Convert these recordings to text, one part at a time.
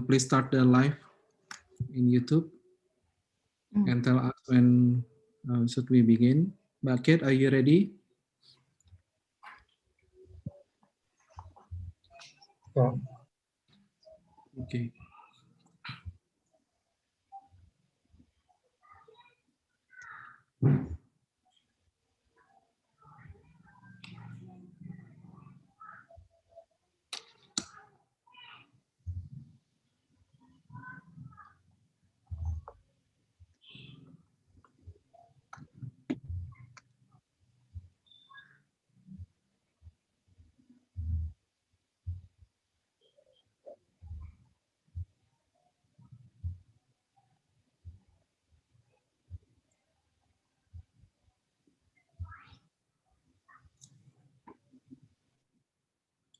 please start the live in YouTube and tell us when should we begin. Mbak Kate, are you ready? Yeah. Okay.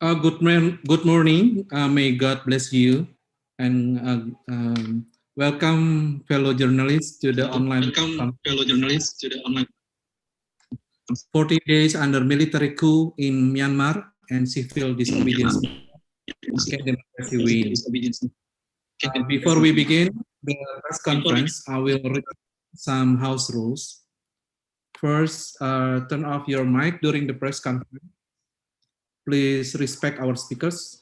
Good morning. May God bless you, and welcome, fellow journalists, to the online. Welcome, fellow journalists, to the online. 40 days under military coup in Myanmar and civil disobedience. Before we begin the press conference, I will read some house rules. First, turn off your mic during the press conference. Please respect our speakers.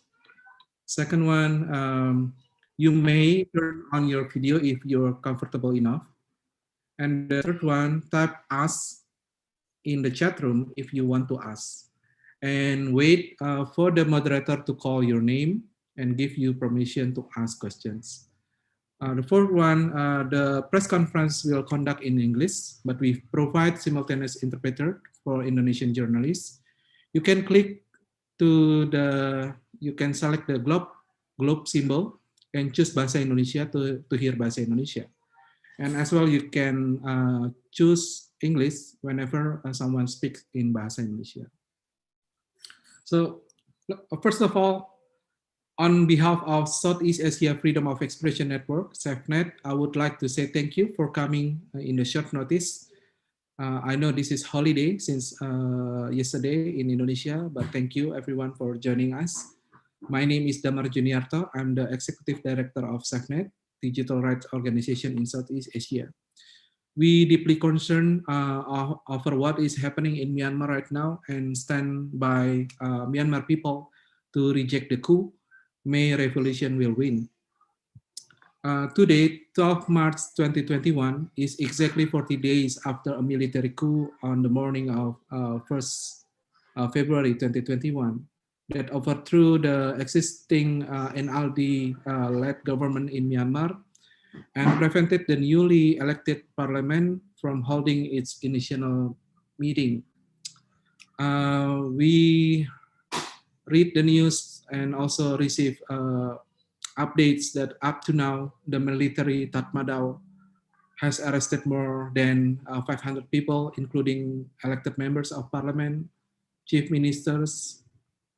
Second one, you may turn on your video if you're comfortable enough. And the third one, type "ask" in the chat room if you want to ask. And wait for the moderator to call your name and give you permission to ask questions. The fourth one, the press conference will conduct in English, but we provide simultaneous interpreter for Indonesian journalists. You can select the globe symbol and choose Bahasa Indonesia to hear Bahasa Indonesia. And as well, you can choose English whenever someone speaks in Bahasa Indonesia. So, first of all, on behalf of Southeast Asia Freedom of Expression Network, SafeNet, I would like to say thank you for coming in the short notice. I know this is holiday since yesterday in Indonesia, but thank you everyone for joining us. My name is Damar Juniarto. I'm the Executive Director of SafeNet, digital rights organization in Southeast Asia. We deeply concerned over what is happening in Myanmar right now and stand by Myanmar people to reject the coup. May revolution will win. Today, 12 March 2021, is exactly 40 days after a military coup on the morning of 1st February 2021 that overthrew the existing NLD-led government in Myanmar and prevented the newly elected parliament from holding its initial meeting. We read the news and also receive updates that up to now, the military Tatmadaw has arrested more than 500 people, including elected members of parliament, chief ministers,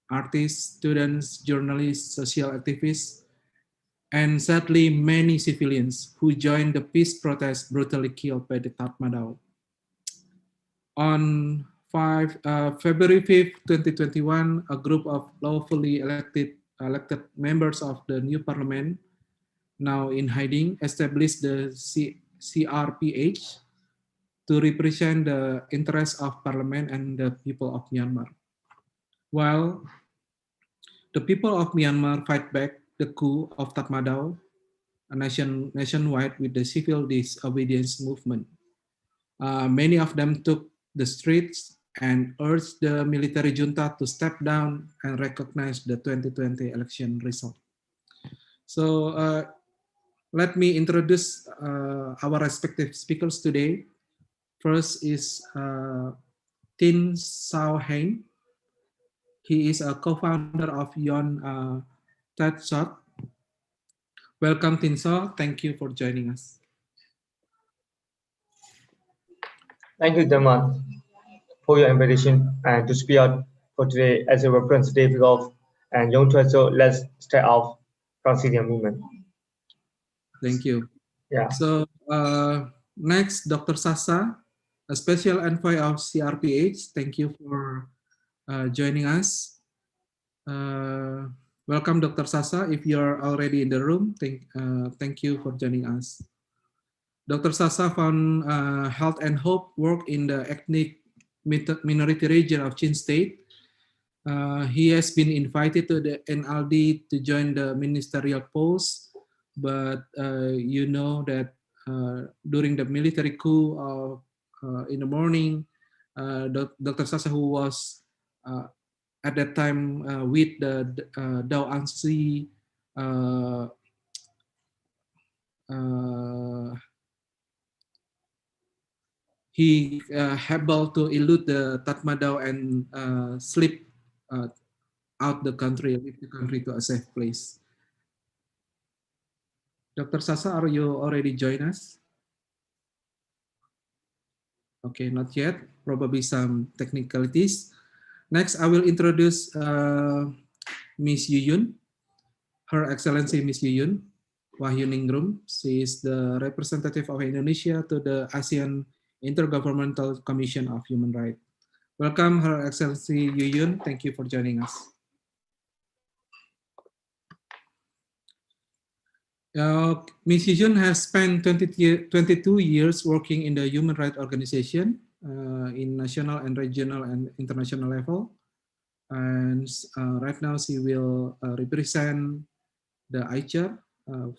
artists, students, journalists, social activists, and sadly, many civilians who joined the peace protest brutally killed by the Tatmadaw. On February 5th, 2021, a group of lawfully elected members of the new parliament, now in hiding, established the CRPH to represent the interests of parliament and the people of Myanmar. While the people of Myanmar fight back the coup of Tatmadaw nationwide with the civil disobedience movement, many of them took the streets and urged the military junta to step down and recognize the 2020 election result. So let me introduce our respective speakers today. First is Tint Hein. He is a co-founder of Yone Htwet. Welcome, Tint. Thank you for joining us. Thank you, Damar, for your invitation and to speak out for today as a representative of Yone Htwet. So let's start off from Syrian movement. Thank you. Yeah. So next, Dr. Sasa, a special envoy of CRPH. Thank you for joining us. Welcome, Dr. Sasa. If you're already in the room, thank you for joining us. Dr. Sasa found health and hope work in the ethnic minority region of Chin State. He has been invited to the NLD to join the ministerial post, but you know that during the military coup in the morning, Dr. Sasa, who was at that time with the Pyidaungsu he able to elude the Tatmadaw and slip out the country, leave the country to a safe place. Dr. Sasa, are you already joined us? Okay, not yet. Probably some technicalities. Next, I will introduce Miss Yuyun, Her Excellency Miss Yuyun, Wahyuningrum. She is the representative of Indonesia to the ASEAN Intergovernmental Commission of Human Rights. Welcome, Her Excellency Yuyun. Thank you for joining us. Ms. Yuyun has spent 22 years working in the human rights organization in national and regional and international level. And right now she will represent the AICHR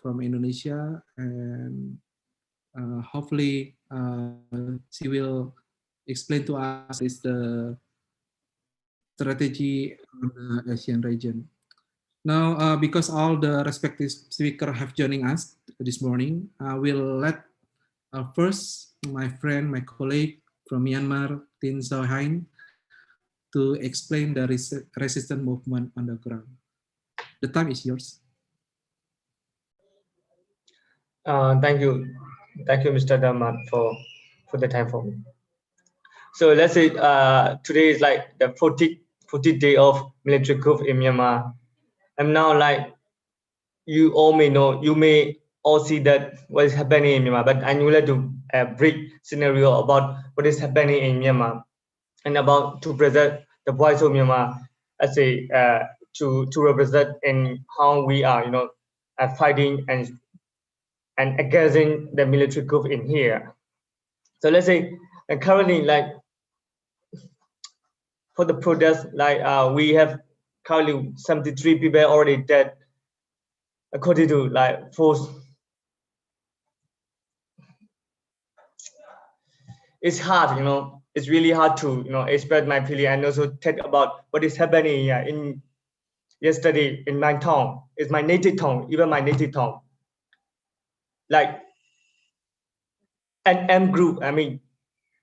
from Indonesia, and hopefully she will explain to us is the strategy of the ASEAN region. Now, because all the respective speakers have joining us this morning, I will let first my friend, my colleague from Myanmar, Tint Hein, to explain the resistance movement on the ground. The time is yours. Thank you, Mr. Daman, for the time for me. So let's say today is like the 40th day of military coup in Myanmar, and now like you all may know, you may all see that what is happening in Myanmar, but I would like to brief scenario about what is happening in Myanmar and about to present the voice of Myanmar as a to represent in how we are, you know, fighting and against the military coup in here. So let's say currently, like for the protest, like we have currently 73 people already dead, according to like force. It's hard, you know. It's really hard to, you know, express my feeling and also think about what is happening here in yesterday in my town. It's my native town, even my native town. Like an M group. I mean,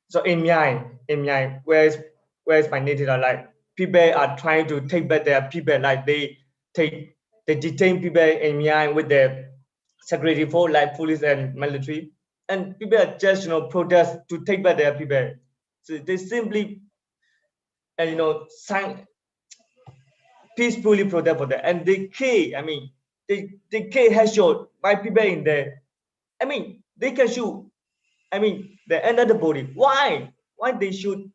so in Myanmar, where's my native town? Like people are trying to take back their people. Like they detain people in Myanmar with their security force, like police and military. And people are just, you know, protest to take back their people. So they simply, and you know, peacefully protest for that. And they kill, I mean, they kill headshot my people in there. I mean, they can shoot. I mean, the end of the body. Why? Why they shoot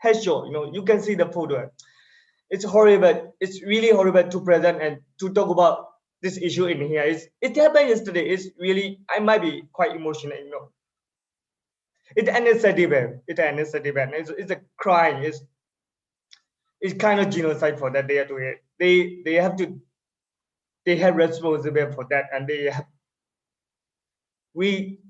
headshot? You know, you can see the photo. It's horrible. It's really horrible to present and to talk about this issue in here. It happened yesterday. It's really, I might be quite emotional, you know. It ended Saturday. It's a crime. It's kind of genocide for that they are doing it. They have responsibility for that, and we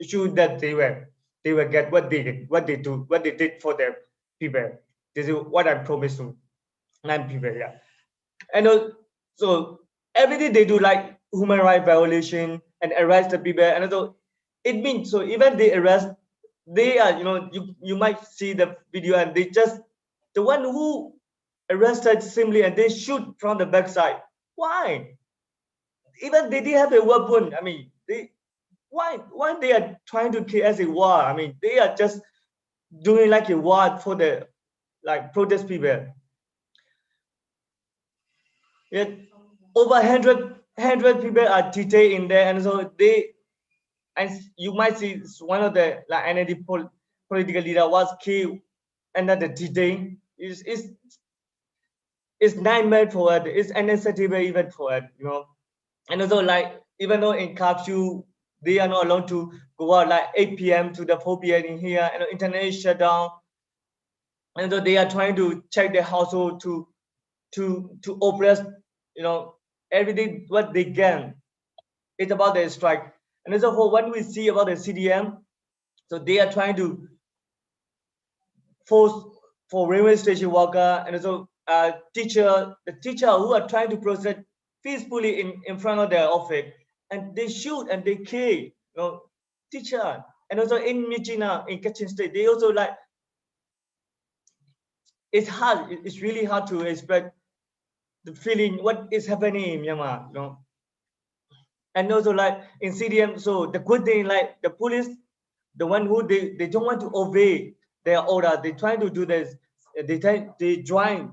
should that they will get what they did for their people. This is what I promised to nine people. Yeah, and so every day they do like human rights violation and arrest the people, and also it means so even they arrest, they are, you know, you might see the video and they just the one who arrested simply and they shoot from the backside. Why? Even they didn't have a weapon. I mean, why they are trying to kill as a war? I mean, they are just doing like a war for the like protest people. Yet over 100 people are detained in there, and so and you might see one of the like NLD political leader was killed and then the detained. it's nightmare for us. It's unnecessary even for us, you know. And also like even though in curfew they are not allowed to go out like 8 p.m. to the 4 p.m. in here, and internet is shut down. And so they are trying to check their household to oppress, you know, everything what they can. It's about the strike. And also for what we see about the CDM, so they are trying to force for railway station worker and also the teacher who are trying to protest peacefully in front of their office, and they shoot and they kill, you know, teacher. And also in Mijina, in Kachin State, they also like, it's hard, it's really hard to express the feeling what is happening in Myanmar, you know. And also like in CDM, so the good thing, like the police, the one who they don't want to obey their order, they try to do this, they join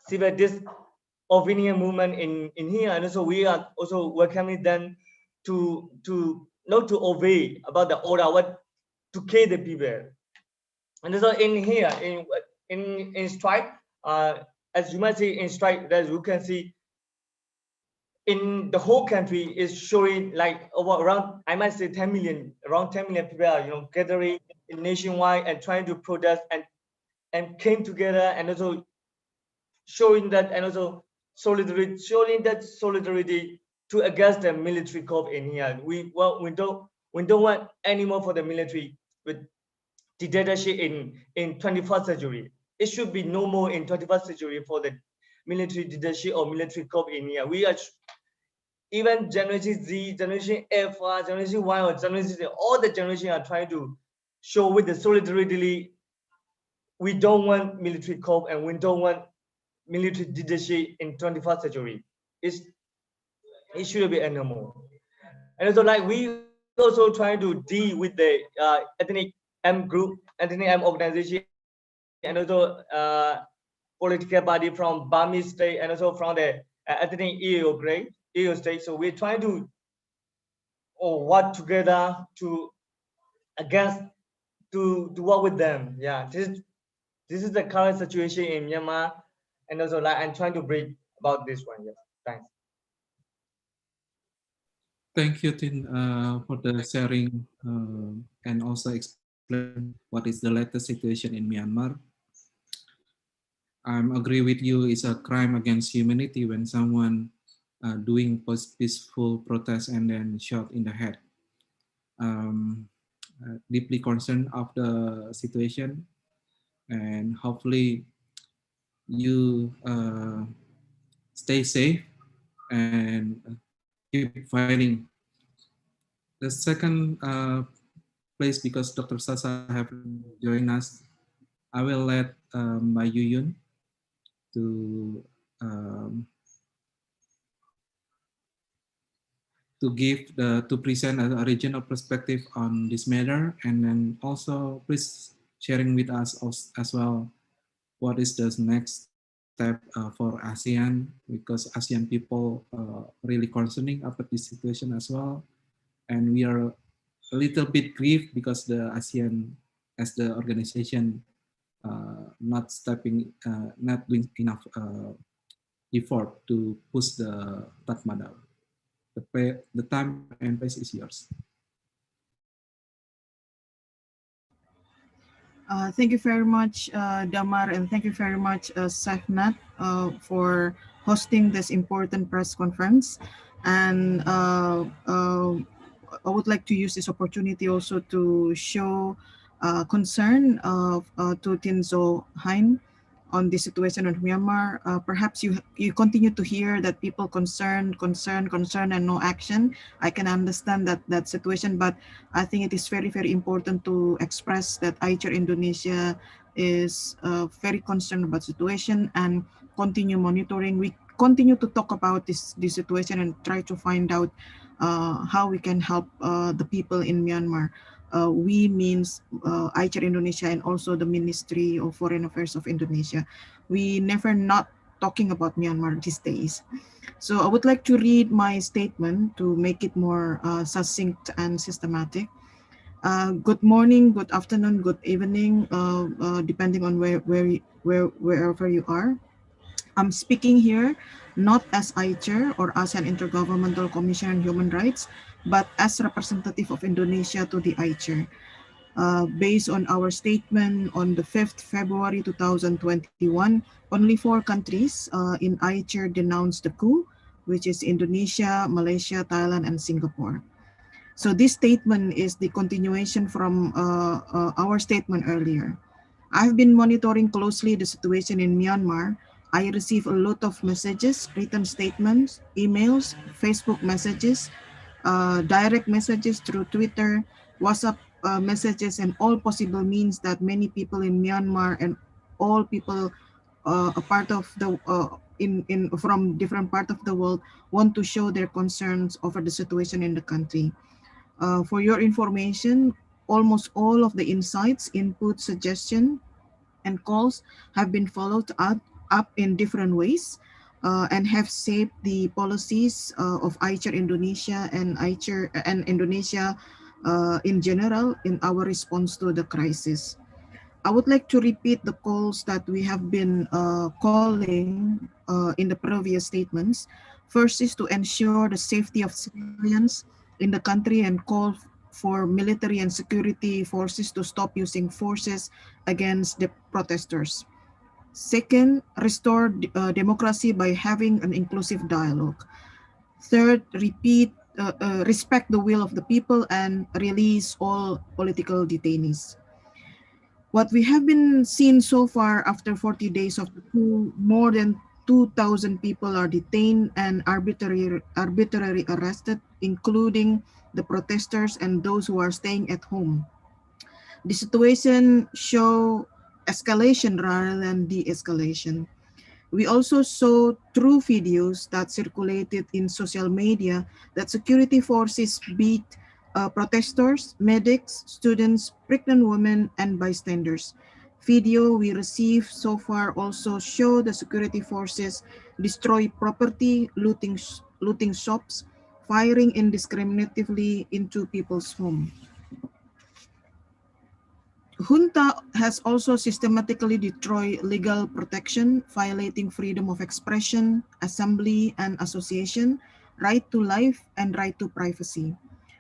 civil disobedient movement in here. And also we are also welcoming them to not to obey about the order, what to kill the people. And so in here in strike, as you might see in strike, as you can see in the whole country is showing like over around, I might say 10 million, around 10 million people are, you know, gathering nationwide and trying to protest and came together, and also showing that, and also solidarity, showing that solidarity to against the military coup in here. We don't want anymore for the military with dictatorship in 21st century. It should be no more in 21st century for the military dictatorship or military coup in here. We are even Generation Z, Generation Alpha, Generation Y, or Generation Z, all the generations are trying to show with the solidarity. We don't want military coup and we don't want military dictatorship in 21st century. It should be animal. And also like we also trying to deal with the ethnic M group, ethnic M organization, and also political party from Burmese state, and also from the ethnic EO state. So we're trying to work together to against to work with them. Yeah, this is the current situation in Myanmar, and also like I'm trying to bring about this one. Yes, thanks. Thank you, Tin, for the sharing and also explain what is the latest situation in Myanmar. I agree with you. It's a crime against humanity when someone doing peaceful protest and then shot in the head. Deeply concerned of the situation, and hopefully you stay safe and keep fighting. The second place, because Dr. Sasa have joined us, I will let my Yuyun to present a regional perspective on this matter, and then also please sharing with us as well what is the next step for ASEAN, because ASEAN people really concerning about this situation as well, and we are a little bit grieved because the ASEAN as the organization not doing enough effort to push the Tatmadaw. The time and place is yours. Thank you very much, Damar, and thank you very much, Safnat, for hosting this important press conference. And I would like to use this opportunity also to show concern to Tinzo Hein on the situation of Myanmar. Perhaps you continue to hear that people concerned, and no action. I can understand that situation, but I think it is very, very important to express that AICHR Indonesia is very concerned about the situation and continue monitoring. We continue to talk about this situation and try to find out how we can help the people in Myanmar. We means AICHR Indonesia and also the Ministry of Foreign Affairs of Indonesia. We never not talking about Myanmar these days. So I would like to read my statement to make it more succinct and systematic. Good morning, good afternoon, good evening, depending on wherever you are. I'm speaking here not as AICHR or ASEAN Intergovernmental Commission on Human Rights, but as representative of Indonesia to the AICHR. Based on our statement on the 5th February 2021, only 4 countries in AICHR denounced the coup, which is Indonesia, Malaysia, Thailand, and Singapore. So this statement is the continuation from our statement earlier. I've been monitoring closely the situation in Myanmar. I receive a lot of messages, written statements, emails, Facebook messages, direct messages through Twitter, WhatsApp messages, and all possible means that many people in Myanmar and all people a part of the in from different part of the world want to show their concerns over the situation in the country. For your information, almost all of the insights, input, suggestion, and calls have been followed up in different ways and have shaped the policies of AICHR Indonesia and AICHR and Indonesia in general in our response to the crisis. I would like to repeat the calls that we have been calling in the previous statements. First is to ensure the safety of civilians in the country and call for military and security forces to stop using forces against the protesters. Second, restore democracy by having an inclusive dialogue. Third, respect the will of the people and release all political detainees. What we have been seeing so far after 40 days of the coup, more than 2,000 people are detained and arbitrarily arrested, including the protesters and those who are staying at home. The situation show escalation rather than de-escalation. We also saw true videos that circulated in social media that security forces beat protesters, medics, students, pregnant women, and bystanders. Video we received so far also show the security forces destroy property, looting shops, firing indiscriminately into people's homes. Junta has also systematically destroyed legal protection, violating freedom of expression, assembly and association, right to life, and right to privacy.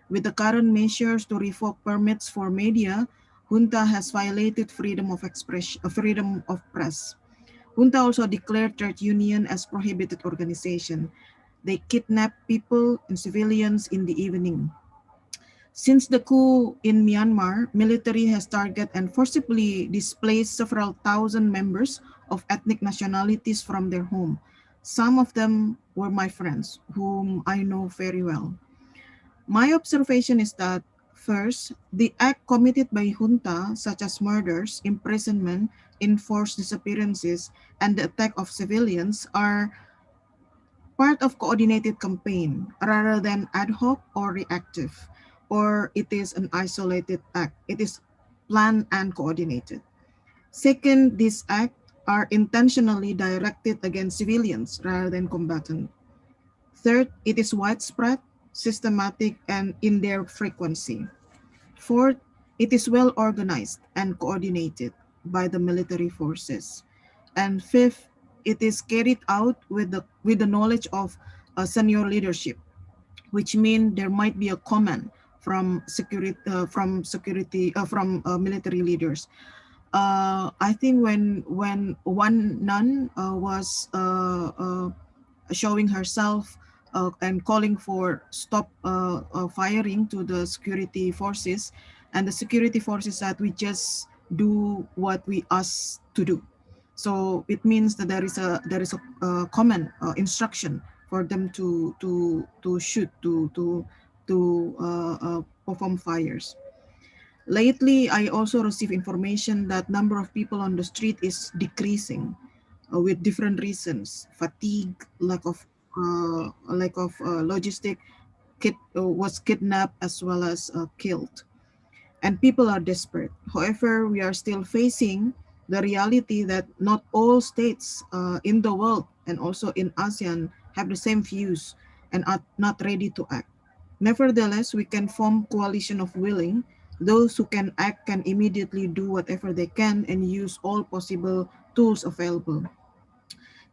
With the current measures to revoke permits for media, Junta has violated freedom of expression, freedom of press. Junta also declared trade union as prohibited organization. They kidnap people and civilians in the evening. Since the coup in Myanmar, military has targeted and forcibly displaced several thousand members of ethnic nationalities from their home. Some of them were my friends, whom I know very well. My observation is that, first, the act committed by junta, such as murders, imprisonment, enforced disappearances, and the attack of civilians, are part of coordinated campaign rather than ad hoc or reactive, or it is an isolated act. It is planned and coordinated. Second, these acts are intentionally directed against civilians rather than combatants. Third, it is widespread, systematic, and in their frequency. Fourth, it is well organized and coordinated by the military forces. And fifth, it is carried out with the knowledge of senior leadership, which means there might be a command from military leaders. I think when one nun was showing herself and calling for stop firing to the security forces, and the security forces said we just do what we ask to do. So it means that there is a common instruction for them to shoot to perform fires. Lately, I also receive information that number of people on the street is decreasing with different reasons: fatigue, lack of logistic, was kidnapped as well as killed, and people are desperate. However, we are still facing the reality that not all states in the world and also in ASEAN have the same views and are not ready to act. Nevertheless, we can form coalition of willing. Those who can act can immediately do whatever they can and use all possible tools available.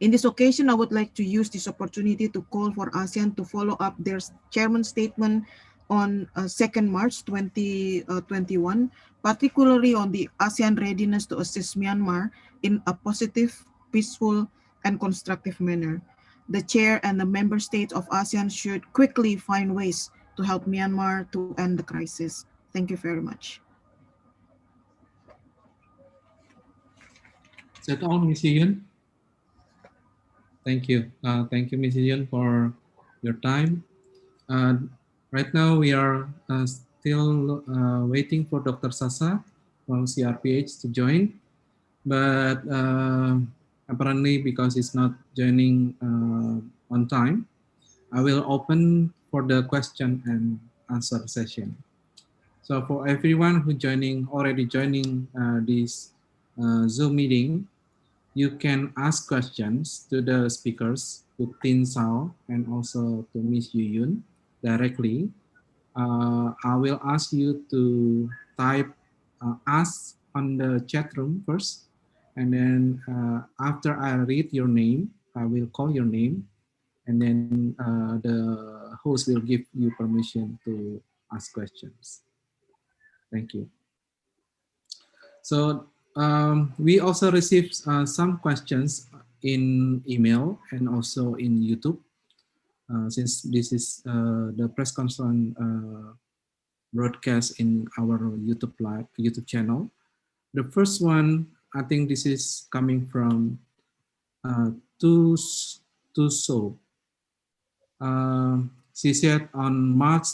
In this occasion, I would like to use this opportunity to call for ASEAN to follow up their chairman's statement on 2nd March 2021, particularly on the ASEAN readiness to assist Myanmar in a positive, peaceful, and constructive manner. The chair and the member states of ASEAN should quickly find ways to help Myanmar to end the crisis. Thank you very much. Is that all, Ms. Yuyun? Thank you. Thank you, Ms. Yuyun, for your time. Right now, we are still waiting for Dr. Sasa from CRPH to join, but apparently because it's not joining on time, I will open for the question and answer session. So for everyone who already joining this Zoom meeting, you can ask questions to the speakers, to Tin Sao and also to Ms. Yuyun directly. I will ask you to type ask on the chat room first, and then after I read your name, I will call your name, and then the host will give you permission to ask questions. Thank you. So we also received some questions in email and also in YouTube. Since this is the press conference broadcast in our YouTube channel. The first one, I think this is coming from Tuso. She said on March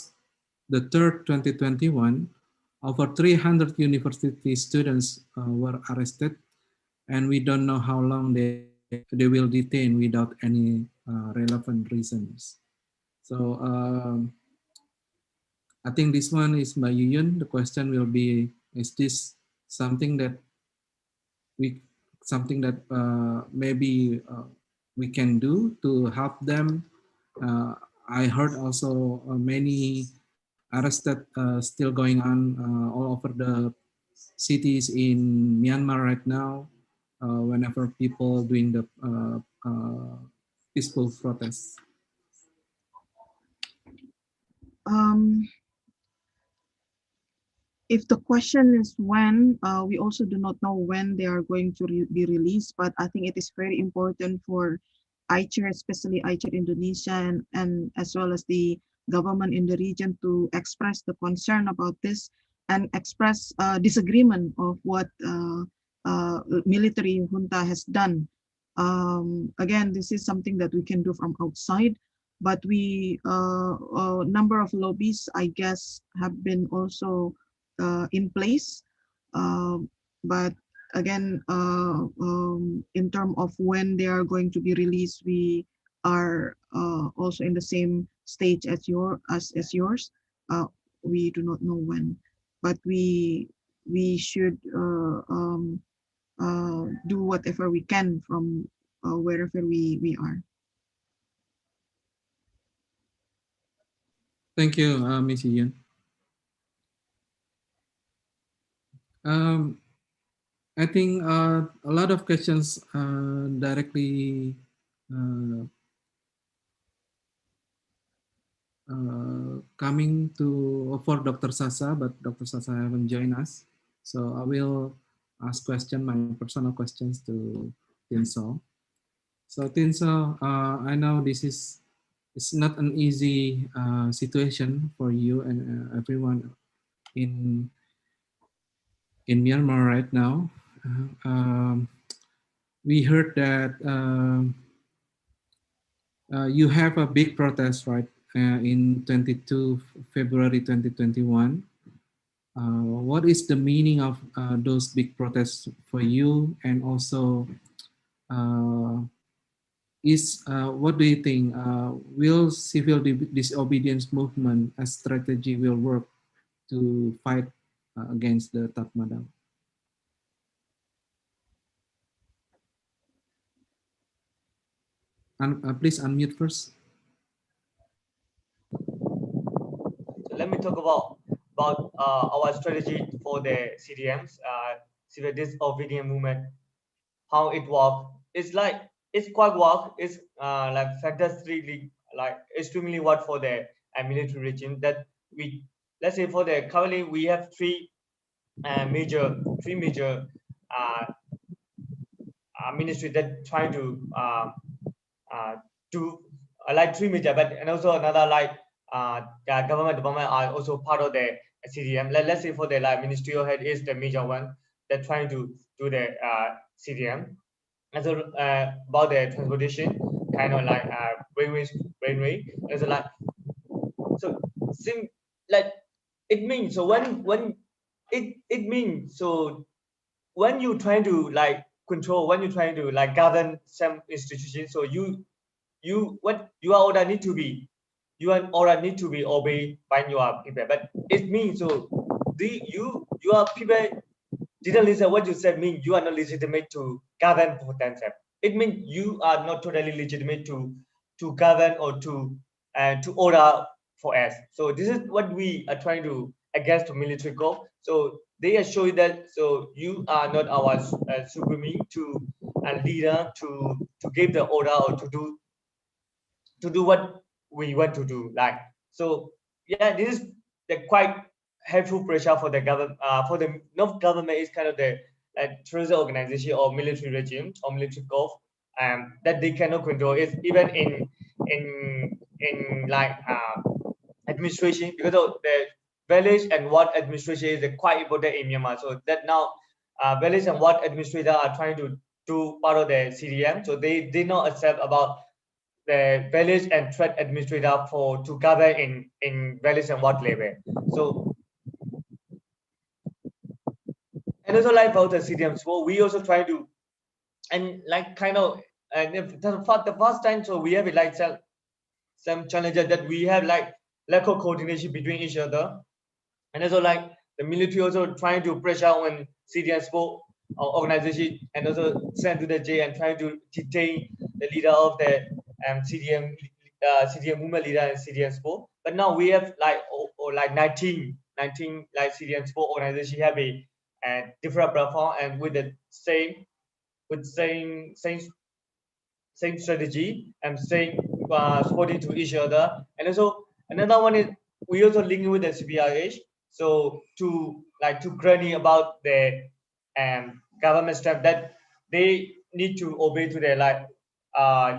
the 3rd, 2021, over 300 university students were arrested, and we don't know how long they will detain without any relevant reasons. So I think this one is by Yuyun. The question will be: is this something that maybe we can do to help them? I heard also many arrested still going on all over the cities in Myanmar right now. Whenever people doing the peaceful protests. If the question is when, we also do not know when they are going to be released, but I think it is very important for AICHR, especially AICHR Indonesia, and as well as the government in the region to express the concern about this and express disagreement of what military junta has done. Again, this is something that we can do from outside, but we a number of lobbies, I guess, have been also in place, but again, in terms of when they are going to be released, we are also in the same stage as yours. We do not know when, but we should do whatever we can from wherever we are. Thank you, Ms. Yuyun. I think a lot of questions directly coming for Dr. Sasa, but Dr. Sasa haven't joined us. So I will ask my personal questions to Tinso. So Tinso, I know it's not an easy situation for you and everyone in Myanmar right now. We heard that you have a big protest, right, in 22 February 2021. What is the meaning of those big protests for you? And also, what do you think? Will civil disobedience movement as strategy will work to fight against the Tatmadaw? Please unmute first. So let me talk about our strategy for the CDMs, civil disobedience movement, how it works. It's like it's quite work. It's like fantastically like extremely work for the military regime that we, let's say for the currently we have three major uh, ministry that trying to do like three major, but and also another like government department are also part of the CDM. Let's say for the like ministerial head is the major one that trying to do the CDM. And so about the transportation, kind of like railway. And so like so seem like it means so when it means so when you trying to like control, when you trying to like govern some institutions, so you what you are order need to be, you are order need to be obeyed by your people. But it means so your people didn't listen what you said, mean you are not legitimate to govern for themselves. It means you are not totally legitimate to govern or to order for us. So this is what we are trying to against the military coup. So they assure you that so you are not our supreme to a leader to give the order or to do what we want to do. Like so, yeah, this is the quite helpful pressure for the government. For the North government is kind of the terrorist organization or military regime or military coup that they cannot control. It's even in like administration, because of the village and what administration is quite important in Myanmar. So that now village and what administrator are trying to do part of the CDM. So they did not accept about the village and Htwet administrator for to gather in village and what level. So and also like about the CDM, so we also try to and like kind of and if the first time, so we have like some challenges that we have like lack of coordination between each other, and also like the military also trying to pressure on CDM sport organization and also send to the jail and trying to detain the leader of the CDM movement leader and CDM sport. But now we have like like 19 like CDM sport organization have a different platform and with the same strategy and same supporting to each other. And also another one is we also link with the CRPH, so to granny about the government step that they need to obey to their like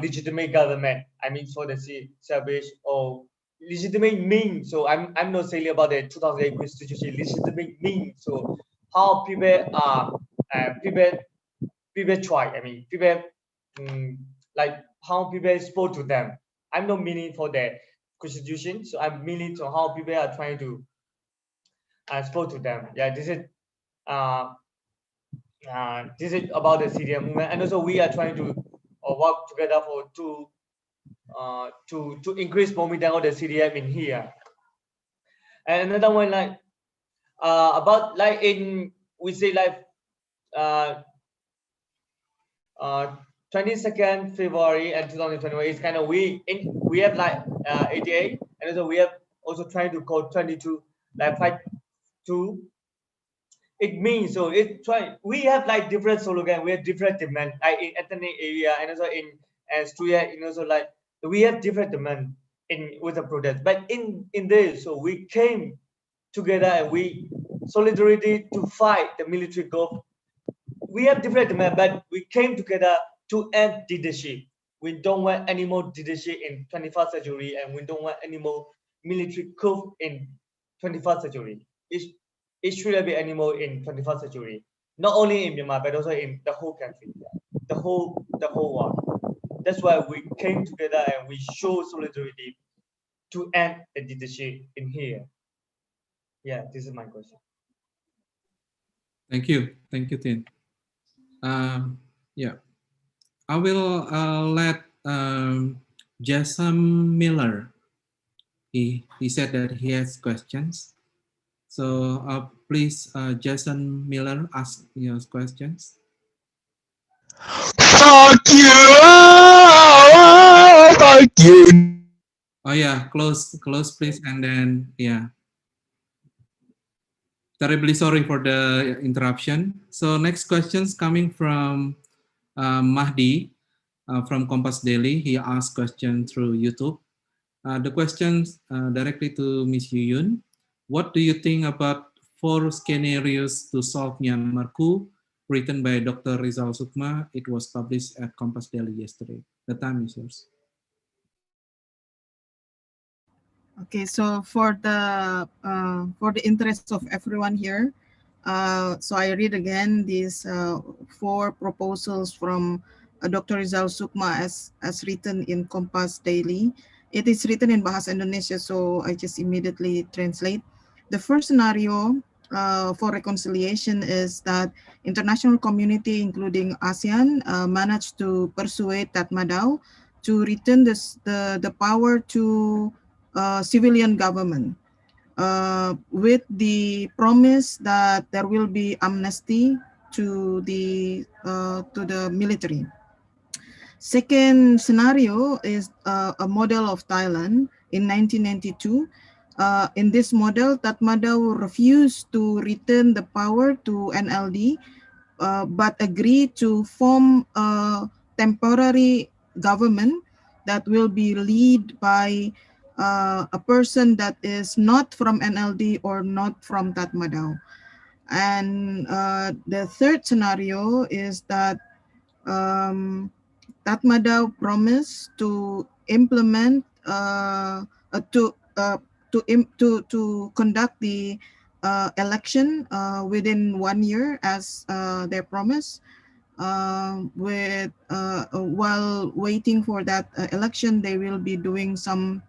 legitimate government. I mean for the CRPH or legitimate mean. So I'm not saying about the 2008 constitution. Legitimate mean. So how people are people try. I mean people like how people spoke to them. I'm not meaning for the constitution, so I'm meaning to how people are trying to spoke to them. Yeah, this is about the CDM movement, and also we are trying to work together for to increase momentum of the CDM in here. And another one like about like in we say like 22nd February and 2021 is kind of we have like 88, and also we have also trying to call 22 like 52. It means so it try we have like different slogan, we have different demand like in ethnic area and also in Australia, and also like we have different demand in with the protest. But in this, so we came together and we solidarity to fight the military coup. We have different demand, but we came together to end dictatorship. We don't want any more dictatorship in 21st century, and we don't want any more military coup in 21st century. It shouldn't be any more in 21st century. Not only in Myanmar, but also in the whole country, the whole world. That's why we came together and we show solidarity to end the dictatorship in here. Yeah, this is my question. Thank you, Tint. Yeah, I will let Jason Miller. He said that he has questions. So please, Jason Miller, ask your questions. Fuck you! Fuck you! Oh yeah, close please, and then yeah. Terribly sorry for the interruption. So next questions coming from Mahdi. from Compass Daily. He asked question through YouTube. The questions directly to Ms. Yuyun. What do you think about 4 scenarios to solve Myanmar coup, written by Dr. Rizal Sukma? It was published at Compass Daily yesterday. The time is yours. Okay, so for the interest of everyone here, so I read again these 4 proposals from Dr. Rizal Sukma as written in Compass Daily. It is written in Bahasa Indonesia, so I just immediately translate. The first scenario for reconciliation is that international community, including ASEAN, managed to persuade Tatmadaw to return the power to civilian government, with the promise that there will be amnesty to the military. Second scenario is a model of Thailand in 1992. In this model, Tatmadaw refused to return the power to NLD, but agreed to form a temporary government that will be led by a person that is not from NLD or not from Tatmadaw. And the third scenario is that Tatmadaw promised to implement to conduct the election within 1 year as their promise. While waiting for that election, they will be doing some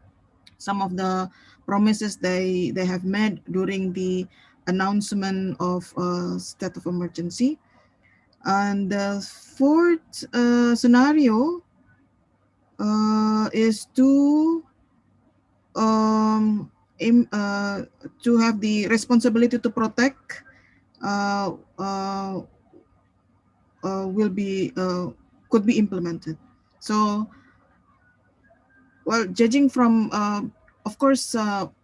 of the promises they have made during the announcement of state of emergency. And the fourth scenario is um, to have the responsibility to protect uh, uh, could be implemented. So, well, judging from of course,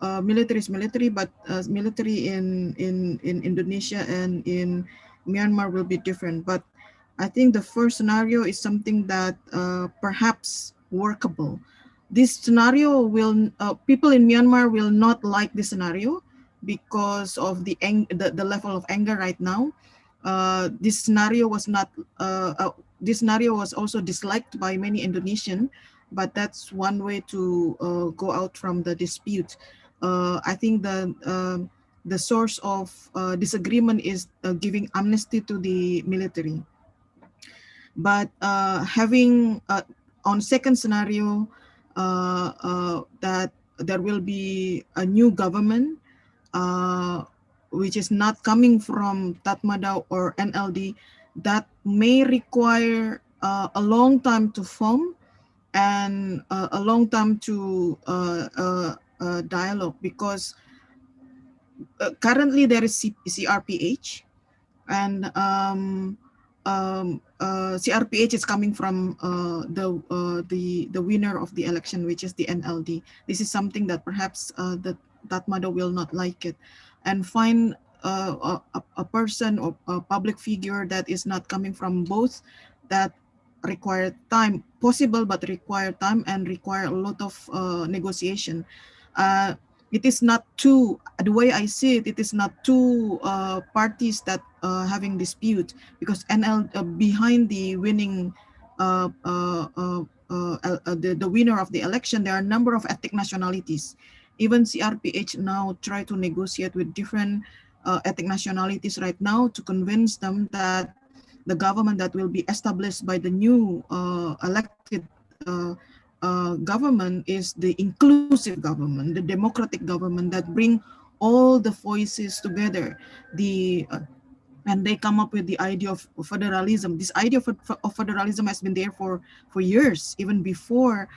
military is military, but military in Indonesia and in Myanmar will be different. But I think the first scenario is something that perhaps workable. This scenario will people in Myanmar will not like this scenario because of the level of anger right now. This scenario was not. This scenario was also disliked by many Indonesian, but that's one way to go out from the dispute. I think the source of disagreement is giving amnesty to the military. But having on second scenario that there will be a new government which is not coming from Tatmadaw or NLD, that may require a long time to form and a long time to dialogue, because currently there is CRPH, and CRPH is coming from the winner of the election, which is the NLD. This is something that perhaps the Tatmadaw will not like it, and find a person or a public figure that is not coming from both, that require time, possible, but require time and require a lot of negotiation. It is not two, the way I see it, it is not two parties that having dispute, because behind the winning the winner of the election, there are a number of ethnic nationalities. Even CRPH now try to negotiate with different ethnic nationalities right now to convince them that the government that will be established by the new elected government is the inclusive government, the democratic government that bring all the voices together. And they come up with the idea of federalism. This idea of federalism has been there for years, even before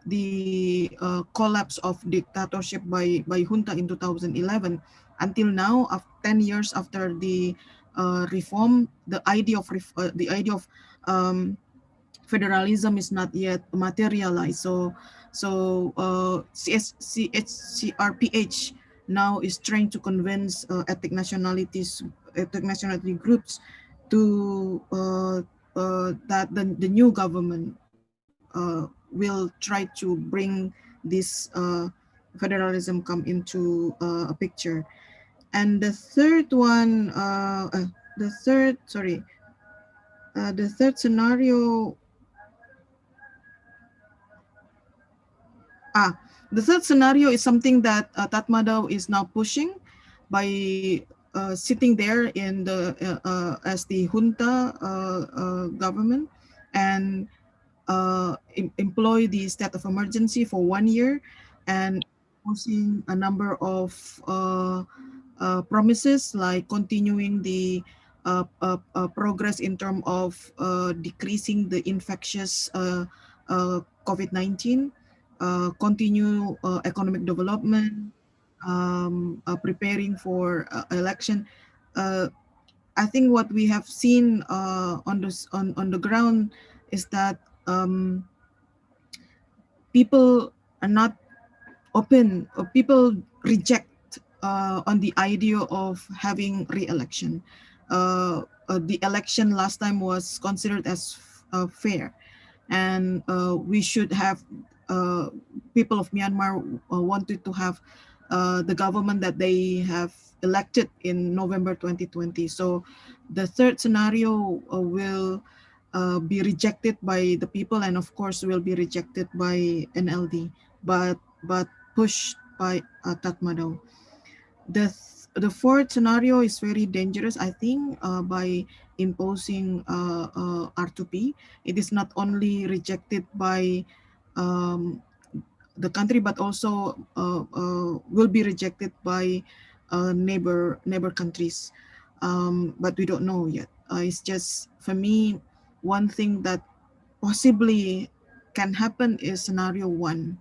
the collapse of dictatorship by junta in 2011. Until now, 10 years after the reform, the idea of federalism is not yet materialized. So CRPH now is trying to convince ethnic nationality groups to that the new government will try to bring this federalism come into a picture. And the third one, the third scenario, the third scenario is something that Tatmadaw is now pushing by sitting there in the as the junta government and employ the state of emergency for 1 year and imposing a number of promises like continuing the progress in terms of decreasing the infectious COVID-19, continue economic development, preparing for election. I think what we have seen on the ground is that people are not open, or people reject on the idea of having re-election. The election last time was considered as fair, and we should have people of Myanmar wanted to have the government that they have elected in November 2020. So the third scenario will be rejected by the people, and of course will be rejected by NLD, but pushed by Tatmadaw. The fourth scenario is very dangerous, I think, by imposing R2P. It is not only rejected by the country, but also will be rejected by neighbor countries. But we don't know yet. It's just, for me, one thing that possibly can happen is scenario one.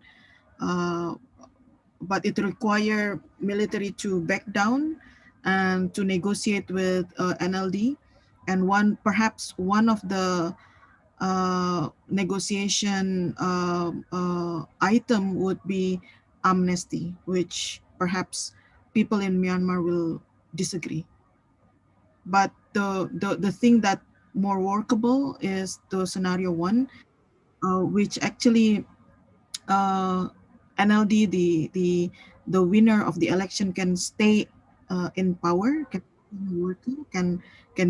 But it requires military to back down and to negotiate with NLD. And perhaps one of the negotiation item would be amnesty, which perhaps people in Myanmar will disagree. But the thing that more workable is the scenario one, which actually NLD, the winner of the election, can stay in power, can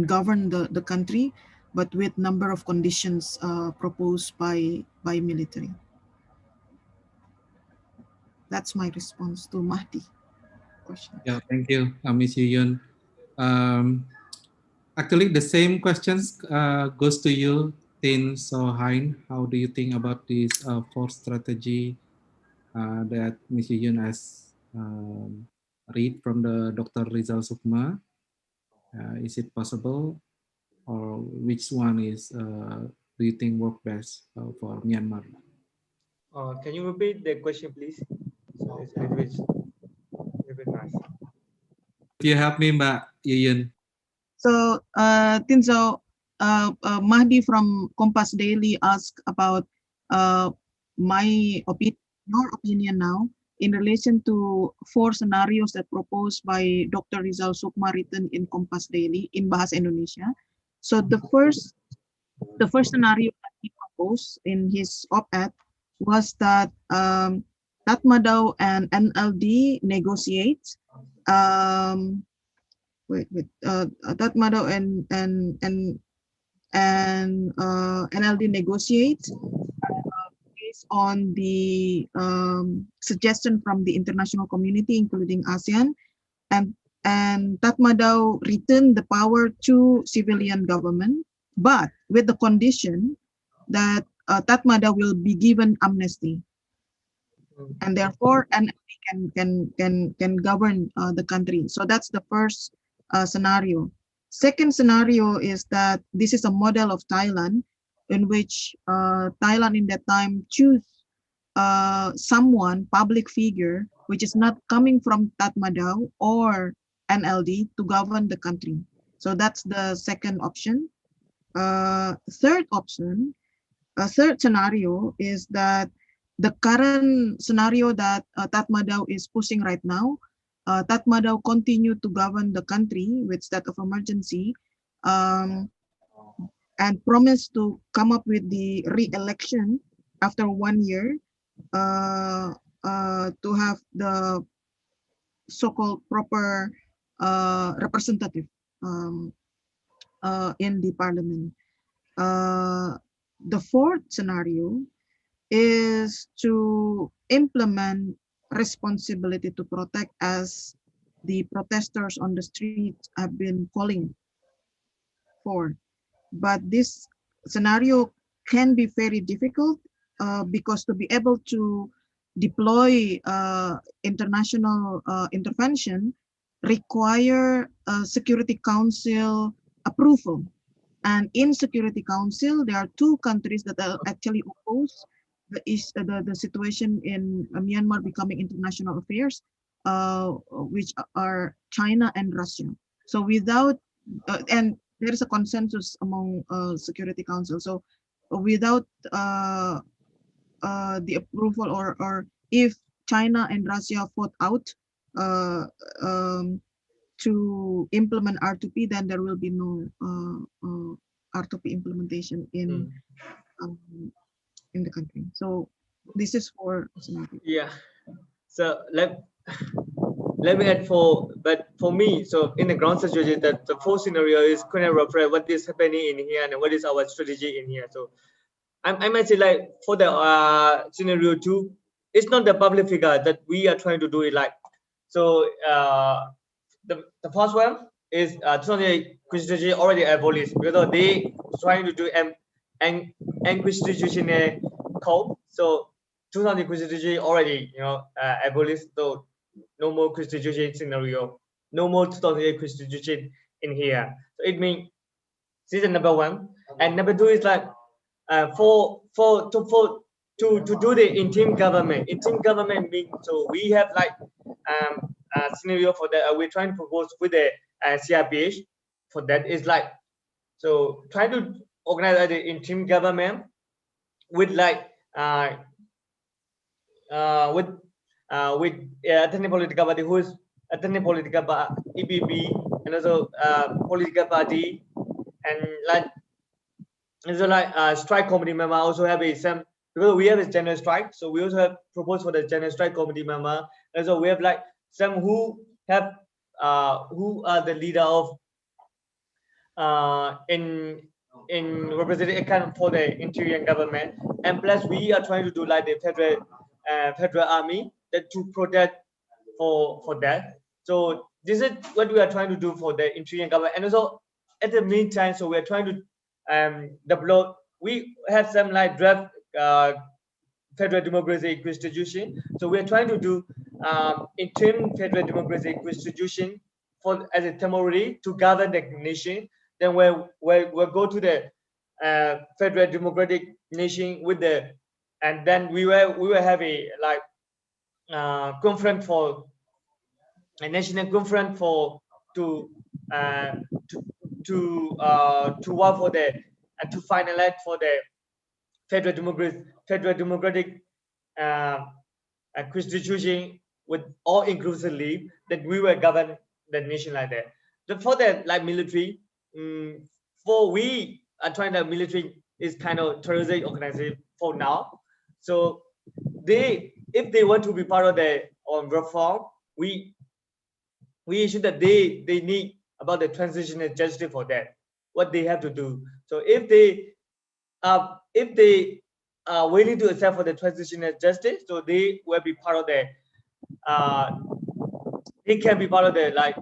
govern the country, but with number of conditions proposed by military. That's my response to Mahdi question. Yeah, thank you, Ms. Yuyun. Actually, the same questions goes to you, Tint. So, Hein, how do you think about this fourth strategy that Ms. Yuyun has read from the Dr. Rizal Sukma? Is it possible, or which one is do you think work best for Myanmar? Can you repeat the question, please? So it's a little bit nice. Could you help me, Mbak Yuyun? So, Tinzo, Mahdi from Kompas Daily asked about my opinion, your opinion now, in relation to 4 scenarios that proposed by Dr. Rizal Sukma, written in Kompas Daily in Bahasa Indonesia. So the first scenario that he proposed in his op-ed was that Tatmadaw and NLD negotiate. Tatmadaw and NLD negotiate based on the suggestion from the international community, including ASEAN, and Tatmadaw return the power to civilian government, but with the condition that Tatmadaw will be given amnesty, and therefore NLD can govern the country. So that's the first scenario. Second scenario is that this is a model of Thailand, in which Thailand in that time choose someone, public figure, which is not coming from Tatmadaw or NLD, to govern the country. So that's the second option. Third scenario is that the current scenario that Tatmadaw is pushing right now, Tatmadaw continue to govern the country with state of emergency, and promised to come up with the re-election after 1 year to have the so-called proper representative in the parliament. The fourth scenario is to implement responsibility to protect, as the protesters on the streets have been calling for. But this scenario can be very difficult because to be able to deploy international intervention require Security Council approval. And in Security Council, there are two countries that are actually oppose the situation in Myanmar becoming international affairs, which are China and Russia. So without, and there is a consensus among Security Council. So without the approval, or if China and Russia fought out to implement R2P, then there will be no R2P implementation in the country. So this is for scenario. Yeah. So let me add but for me, so in the ground situation, that the fourth scenario is kind of reflect what is happening in here and what is our strategy in here. So I might say, like, for the scenario 2, it's not the public figure that we are trying to do it like. So the first one is 2008 constitution already abolished because they trying to do an constitutional code. So 2000 constitution already abolished, so no more constitution scenario, no more 2008 constitution in here. So it means this is number 1, and number 2 is like to do the interim government. Interim government means, so we have like a scenario for that. We're trying to propose with the CRPH for that is like, so trying to organize the interim government with like with ethnic political party who is ethnic political EPP, and also political party, and like so like strike committee member also have some, because we have a general strike, so we also have proposed for the general strike committee member, and so we have like some who have who are the leader of in representing account for the interior government, and plus we are trying to do like the federal army that to protect for that. So this is what we are trying to do for the interior government, and also at the meantime, so we are trying to develop. We have some like draft federal democracy constitution, so we are trying to do interim federal democracy constitution for as a temporary to govern the nation. Then we'll go to the federal democratic nation with the, and then we will have a like conference for a national conference for to work for the and to finalize for the federal democratic constitution with all inclusively that we will govern the nation like that. So for that, like military, for we are trying to military is kind of terrorist organization for now. So if they want to be part of the reform, we issue that they need about the transitional justice for that, what they have to do. So if they are willing to accept for the transitional justice, so they will be part of the they can be part of the like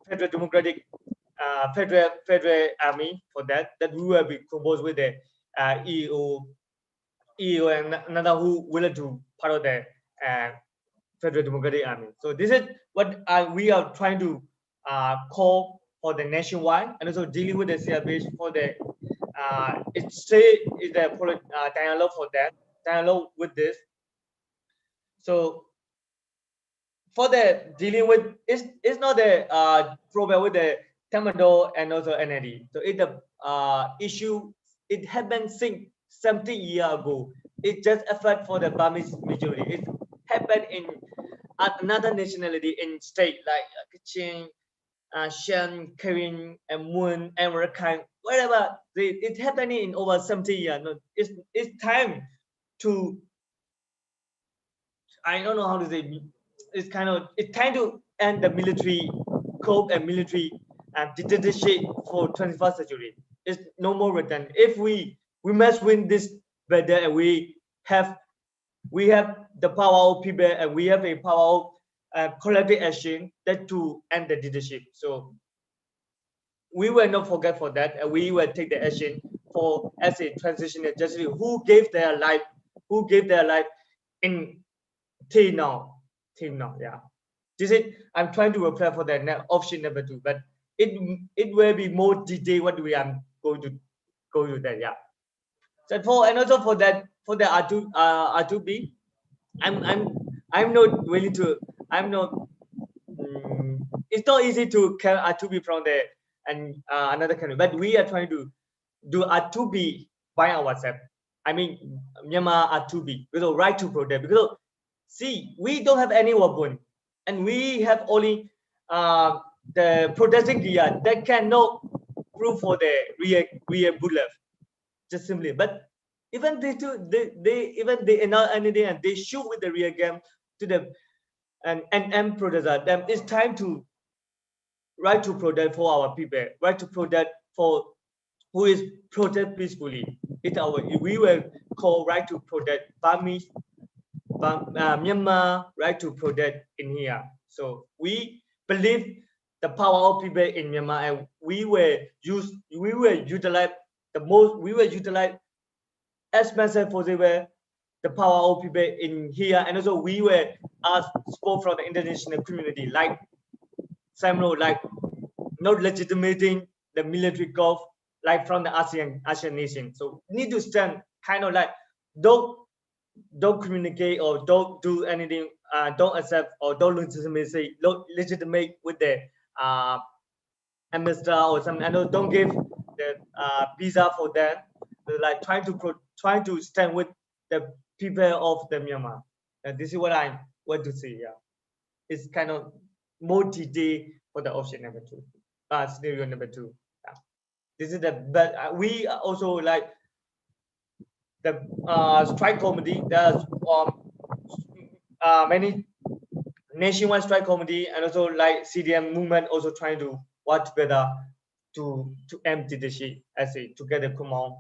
federal democratic federal army for that we will be proposed with the EU and another who will do part of the federal democratic army. So this is what we are trying to call for the nationwide, and also dealing with the CRPH for the it's the dialogue for that, dialogue with this. So for the dealing with, it's not the problem with the Tamado and also NAD. So it's the issue, it happened since 70 years ago. It just affect for the Burmese majority. It happened in another nationality in state like Kachin, Shan, Karen, and Moon, and Rakhine. whatever it's happening in over 70 years. No, it's time to, I don't know how to say, it's time to end the military coup and military dictatorship for 21st century. It's no more return. If we must win this battle, and we have the power of people, and we have a power of collective action that to end the dictatorship. So we will not forget for that, and we will take the action for as a transitional justice who gave their life in till now. Yeah, this is, I'm trying to reply for that option number 2, but it will be more detailed what we are going to go to that. Yeah, so for, and also for that, for the R2B, I'm not willing to, it's not easy to carry R2B from there and another country, but we are trying to do R2B by ourselves. I mean, Myanmar R2B, because right to protest, because see, we don't have any weapon, and we have only the protesting gear that cannot prove for the real bullet, just simply. But even they announce anything and they shoot with the real gun to the and protester. Then it's time to right to protest for our people, right to protest for who is protest peacefully. It's our, we will call right to protest Burmese, Myanmar right to protest in here. So we believe the power of people in Myanmar, and we will utilize as much as possible the power of people in here, and also we will ask support from the international community, like Samuel, like not legitimating the military coup, like from the ASEAN nation. So need to stand kind of like don't communicate or don't do anything, don't accept or don't legitimate with the ambassador or something. I know, don't give the visa for them. Like trying to stand with the people of the Myanmar. And this is what I want to see. Yeah, it's kind of more detail for the option number 2, scenario number 2. Yeah. This is the, but we also like the strike committee. There's many nationwide strike committee, and also like CDM movement also trying to work together to empty the shit as a together common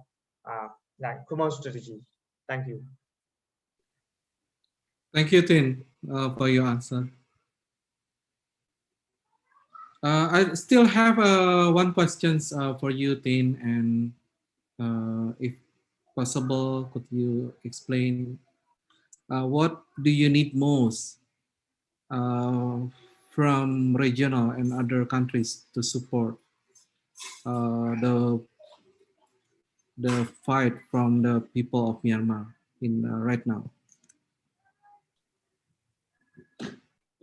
common strategy. Thank you. Thank you, Tint, for your answer. I still have one question for you, Tint, and if possible, could you explain what do you need most from regional and other countries to support the fight from the people of Myanmar in right now?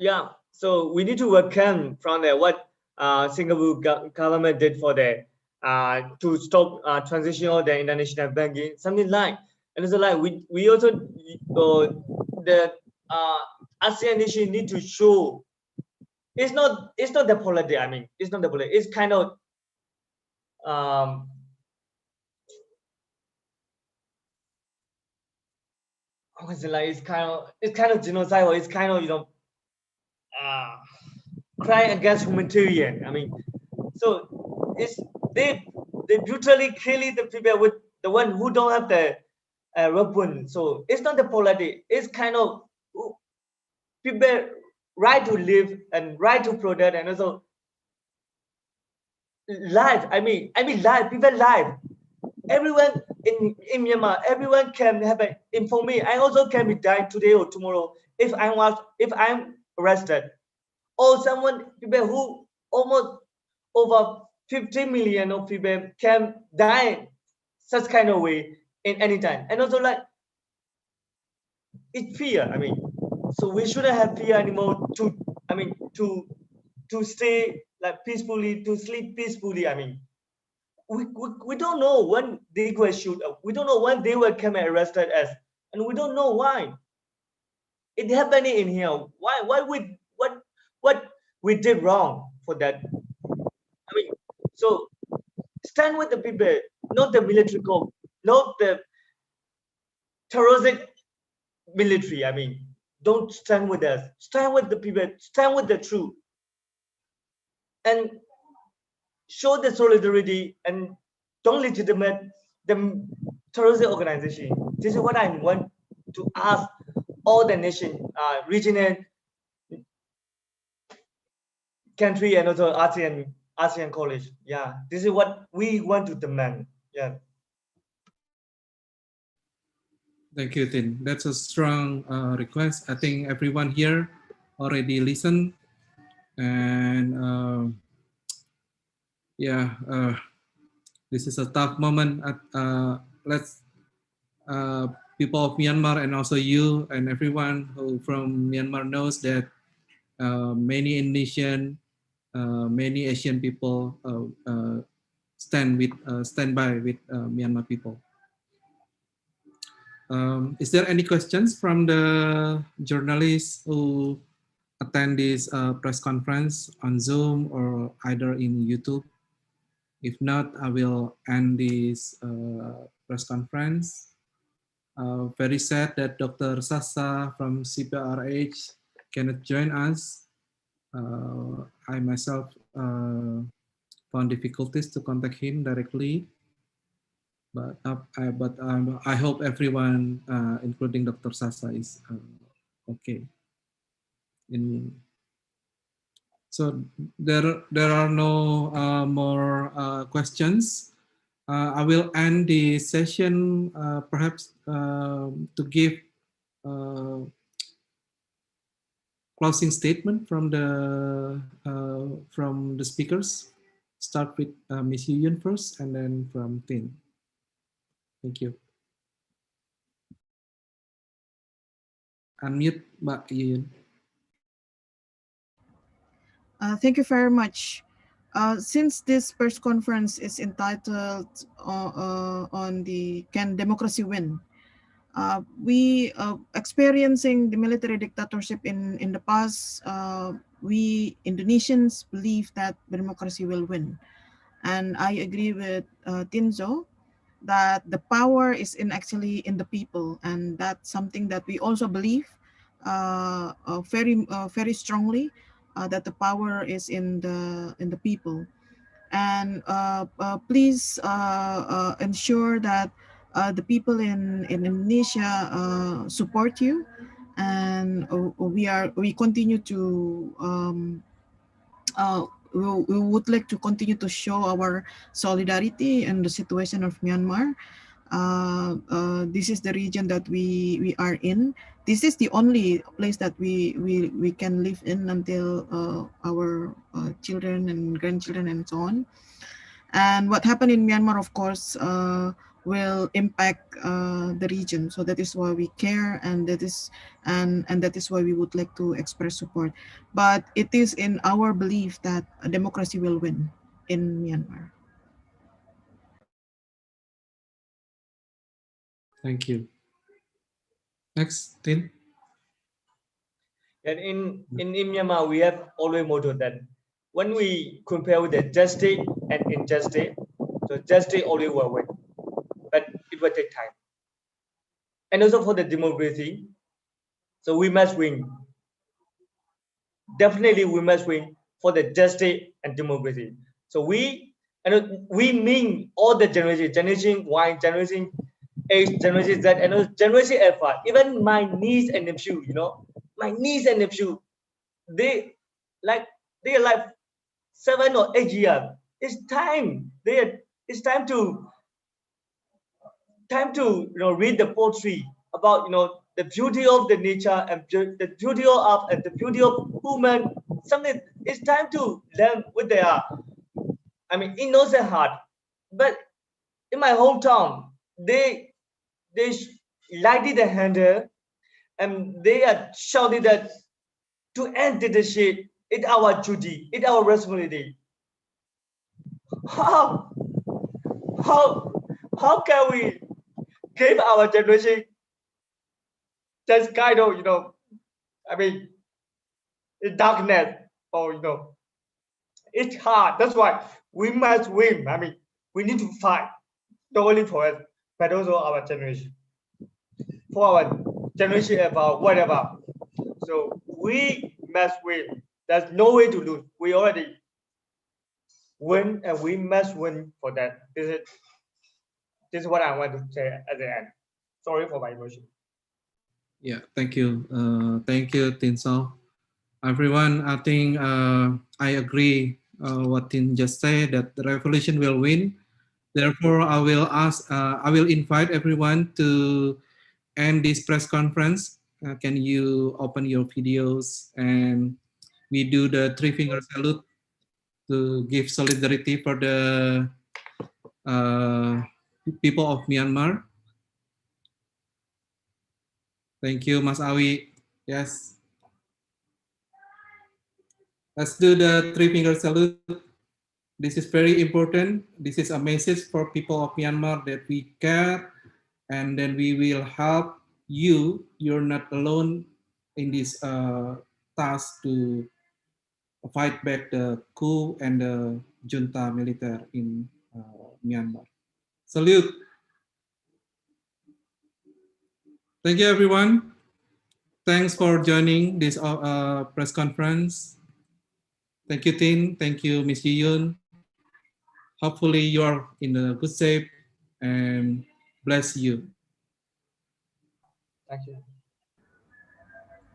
Yeah, so we need to welcome from the what Singapore government did for the to stop transition of the international banking, something like, and it's like we also the ASEAN nation need to show it's not the politics. I mean, it's not the politics. It's kind of it's kind of genocide, or it's kind of crime against humanitarian. I mean, so it's they brutally kill the people with the one who don't have the weapon. So it's not the politics. It's kind of people right to live and right to protest, and also life. I mean life. People life. Everyone in Myanmar, everyone can have an information. I also can be died today or tomorrow if I'm arrested, or someone, people who almost over 50 million of people can die such kind of way in any time. And also like it's fear. I mean, so we shouldn't have fear anymore to stay like peacefully, to sleep peacefully. I mean, we don't know when they will shoot. We don't know when they will come and arrested us, and we don't know why it happening in here. Why what we did wrong for that? I mean, so stand with the people, not the military coup, not the terroristic military. I mean, don't stand with us. Stand with the people. Stand with the truth, and show the solidarity, and don't legitimate the terrorist organization. This is what I want to ask all the nation, regional country, and also ASEAN college. Yeah, this is what we want to demand. Yeah. Thank you, Tint. That's a strong request. I think everyone here already listened, and yeah, this is a tough moment. Let's people of Myanmar and also you and everyone who from Myanmar knows that many Indonesian, many Asian people stand by with Myanmar people. Is there any questions from the journalists who attend this press conference on Zoom or either in YouTube? If not, I will end this press conference. Very sad that Dr. Sasa from CRPH cannot join us. I myself found difficulties to contact him directly. But I hope everyone, including Dr. Sasa, is okay. So there are no more questions. I will end the session perhaps to give closing statement from the speakers. Start with Ms. Yuyun first, and then from Tint. Thank you. Unmute, Mbak Yuyun. Thank you very much. Since this press conference is entitled on the Can Democracy Win? We experiencing the military dictatorship in the past, we Indonesians believe that democracy will win. And I agree with Tinzo that the power is actually in the people, and that's something that we also believe very strongly, that the power is in the people. And please ensure that the people in Indonesia support you, and we continue to we would like to continue to show our solidarity in the situation of Myanmar. This is the region that we are in. This is the only place that we can live in until our children and grandchildren and so on. And what happened in Myanmar, of course, will impact the region. So that is why we care, and that is why we would like to express support. But it is in our belief that democracy will win in Myanmar. Thank you. Next, Tint. And in Myanmar, we have always motto that when we compare with the justice and injustice, so justice always will win, but it will take time. And also for the democracy, so we must win. Definitely, we must win for the justice and democracy. So we mean all the generation Y, generation H, generation Z, and generation Alpha. Even my niece and nephew, my niece and nephew, they are like 7 or 8 years. It's time. It's time to read the poetry about the beauty of the nature and the beauty of art and the beauty of human. Something. It's time to learn with their innocent heart. But in my hometown, they lighted the handle, and they are shouting that to end dictatorship, it's our duty, it's our responsibility. How can we give our generation that kind of darkness, or it's hard. That's why we must win. We need to fight, not only for us, but also our generation. For our generation about whatever. So we must win. There's no way to lose. We already win, and we must win for that. This is what I want to say at the end. Sorry for my emotion. Yeah, thank you. Thank you, Tint. Everyone, I think I agree what Tint just said, that the revolution will win. Therefore, I will invite everyone to end this press conference. Can you open your videos and we do the three finger salute to give solidarity for the people of Myanmar. Thank you, Mas Awi. Yes. Let's do the three finger salute. This is very important. This is a message for people of Myanmar that we care, and then we will help you. You're not alone in this task to fight back the coup and the junta military in Myanmar. Salute. Thank you, everyone. Thanks for joining this press conference. Thank you, Tin. Thank you, Ms. Yuyun. Hopefully you are in a good shape, and bless you. Thank you.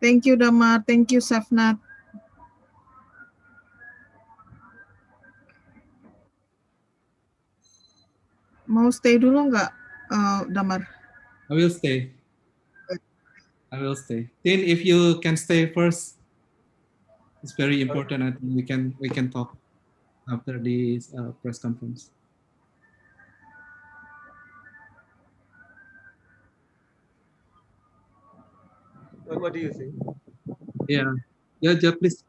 Thank you, Damar. Thank you, Safnat. Mau stay dulu nggak, Damar? I will stay. I will stay. Tin, if you can stay first, it's very important. I think we can talk after this press conference. What do you think? Yeah, yeah. Just please